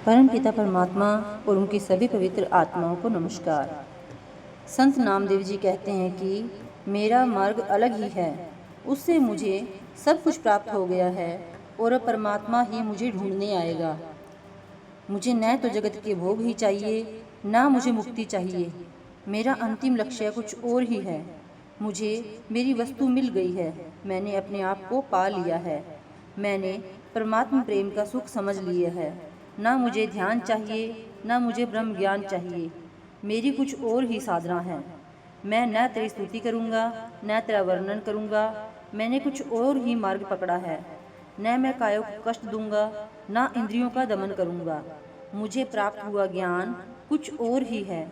परम पिता परमात्मा और उनकी सभी पवित्र आत्माओं को नमस्कार। संत नामदेव जी कहते हैं कि मेरा मार्ग अलग ही है, उससे मुझे सब कुछ प्राप्त हो गया है और अब परमात्मा ही मुझे ढूंढने आएगा। मुझे न तो जगत के भोग ही चाहिए, ना मुझे मुक्ति चाहिए। मेरा अंतिम लक्ष्य कुछ और ही है। मुझे मेरी वस्तु मिल गई है, मैंने अपने आप को पा लिया है। मैंने परमात्मा प्रेम का सुख समझ लिया है। ना मुझे ध्यान चाहिए, ना मुझे ब्रह्म ज्ञान चाहिए। मेरी कुछ और ही साधना है। मैं न तेरी स्तुति करूँगा, न तेरा वर्णन करूँगा। मैंने कुछ और ही मार्ग पकड़ा है। न मैं काया को कष्ट दूंगा, न इंद्रियों का दमन करूँगा। मुझे प्राप्त हुआ ज्ञान कुछ और ही है।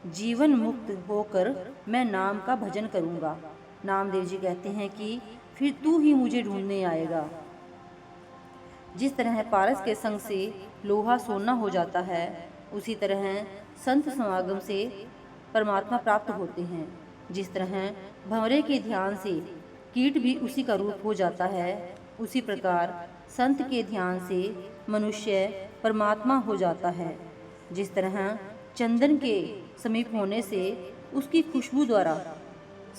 जीवन मुक्त होकर मैं नाम का भजन करूँगा। नामदेव जी कहते हैं कि फिर तू ही मुझे ढूंढने आएगा। जिस तरह पारस के संग से लोहा सोना हो जाता है, उसी तरह संत समागम से परमात्मा प्राप्त होते हैं। जिस तरह भंवरे के ध्यान से कीट भी उसी का रूप हो जाता है, उसी प्रकार संत के ध्यान से मनुष्य परमात्मा हो जाता है। जिस तरह चंदन के समीप होने से उसकी खुशबू द्वारा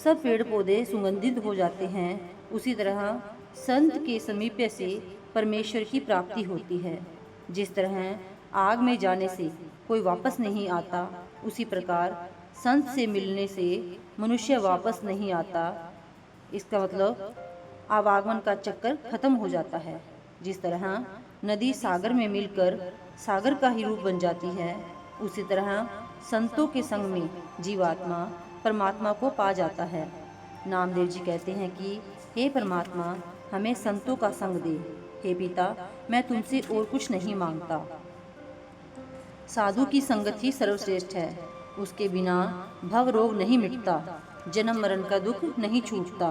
सब पेड़ पौधे सुगंधित हो जाते हैं, उसी तरह संत के समीप से परमेश्वर की प्राप्ति होती है। जिस तरह आग में जाने से कोई वापस नहीं आता, उसी प्रकार संत से मिलने से मनुष्य वापस नहीं आता। इसका मतलब आवागमन का चक्कर खत्म हो जाता है। जिस तरह नदी सागर में मिलकर सागर का ही रूप बन जाती है, उसी तरह संतों के संग में जीवात्मा परमात्मा को पा जाता है। नामदेव जी कहते हैं कि हे परमात्मा, हमें संतों का संग दे। हे पिता, मैं तुमसे और कुछ नहीं मांगता। साधु की संगत ही सर्वश्रेष्ठ है। उसके बिना भव रोग नहीं मिटता, जन्म मरण का दुख नहीं छूटता।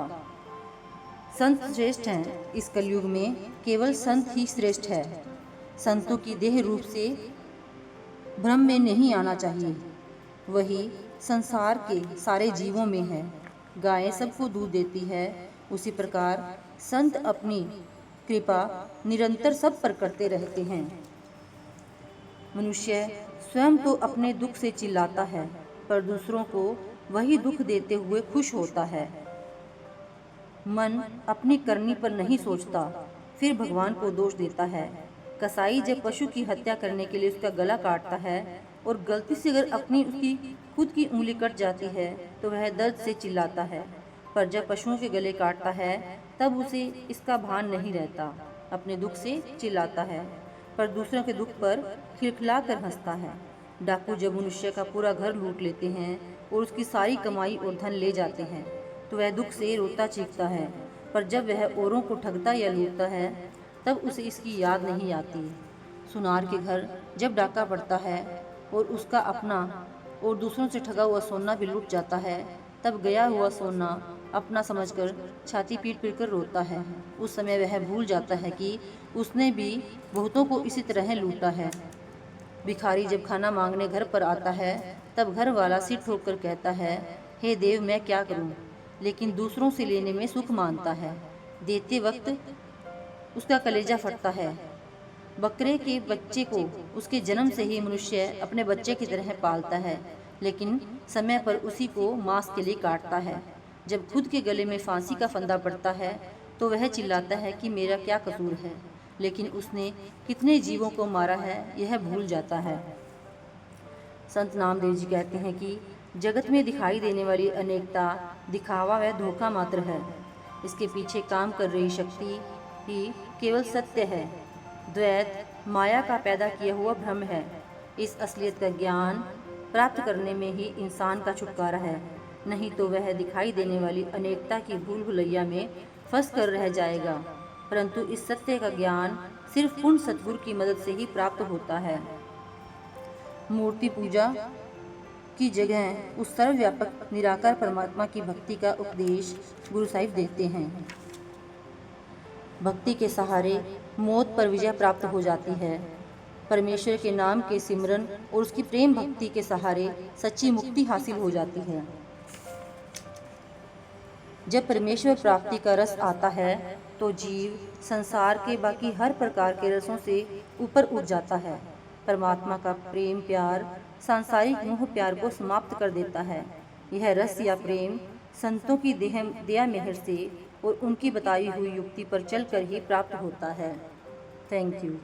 संत श्रेष्ठ हैं। इस कलयुग में केवल संत ही श्रेष्ठ है। संतों की देह रूप से भ्रम में नहीं आना चाहिए। वही संसार के सारे जीवों में है। गायें सबको दूध देती है, उसी प्रकार संत अपनी कृपा निरंतर सब पर करते रहते हैं। मनुष्य स्वयं तो अपने दुख से चिल्लाता है, पर दूसरों को वही दुख देते हुए खुश होता है। मन अपनी करनी पर नहीं सोचता, फिर भगवान को दोष देता है। कसाई जब पशु की हत्या करने के लिए उसका गला काटता है और गलती से अगर अपनी उसकी खुद की उंगली कट जाती है तो वह दर्द से चिल्लाता है, पर जब पशुओं के गले काटता है तब उसे इसका भान नहीं रहता, अपने दुख से चिल्लाता है, पर दूसरों के दुख पर खिलखिला कर हंसता है। डाकू जब मनुष्य का पूरा घर लूट लेते हैं और उसकी सारी कमाई और धन ले जाते हैं तो वह दुख से रोता चीखता है, पर जब वह औरों को ठगता या लूटता है तब उसे इसकी याद नहीं आती। सुनार के घर जब डाका पड़ता है और उसका अपना और दूसरों से ठगा हुआ सोना भी लूट जाता है, तब गया हुआ सोना अपना समझकर छाती पीट पीट कर रोता है। उस समय वह भूल जाता है कि उसने भी बहुतों को इसी तरह लूटा है। भिखारी जब खाना मांगने घर पर आता है तब घर वाला सिर ठोक कर कहता है, हे देव, मैं क्या करूं? लेकिन दूसरों से लेने में सुख मानता है। देते वक्त उसका कलेजा फटता है। बकरे के बच्चे को उसके जन्म से ही मनुष्य अपने बच्चे की तरह पालता है, लेकिन समय पर उसी को मांस के लिए काटता है। जब खुद के गले में फांसी का फंदा पड़ता है तो वह चिल्लाता है कि मेरा क्या कसूर है, लेकिन उसने कितने जीवों को मारा है यह भूल जाता है। संत नामदेव जी कहते हैं कि जगत में दिखाई देने वाली अनेकता दिखावा व धोखा मात्र है। इसके पीछे काम कर रही शक्ति ही केवल सत्य है। द्वैत माया का पैदा किया हुआ भ्रम है। इस असलियत का ज्ञान प्राप्त करने में ही इंसान का छुटकारा है, नहीं तो वह दिखाई देने वाली अनेकता की भूल भुलैया में फंस कर रह जाएगा। परंतु इस सत्य का ज्ञान सिर्फ पूर्ण सतगुरु की मदद से ही प्राप्त होता है। मूर्ति पूजा की जगह उस सर्वव्यापक निराकार परमात्मा की भक्ति का उपदेश गुरु साहिब देते हैं। भक्ति के सहारे मौत पर विजय प्राप्त हो जाती है। परमेश्वर के नाम के सिमरन और उसकी प्रेम भक्ति के सहारे सच्ची मुक्ति हासिल हो जाती है। जब परमेश्वर प्राप्ति का रस आता है तो जीव संसार के बाकी हर प्रकार के रसों से ऊपर उठ जाता है। परमात्मा का प्रेम प्यार सांसारिक मोह प्यार को समाप्त कर देता है। यह रस या प्रेम संतों की दया मेहर से और उनकी बताई हुई युक्ति पर चलकर ही प्राप्त होता है। Thank you.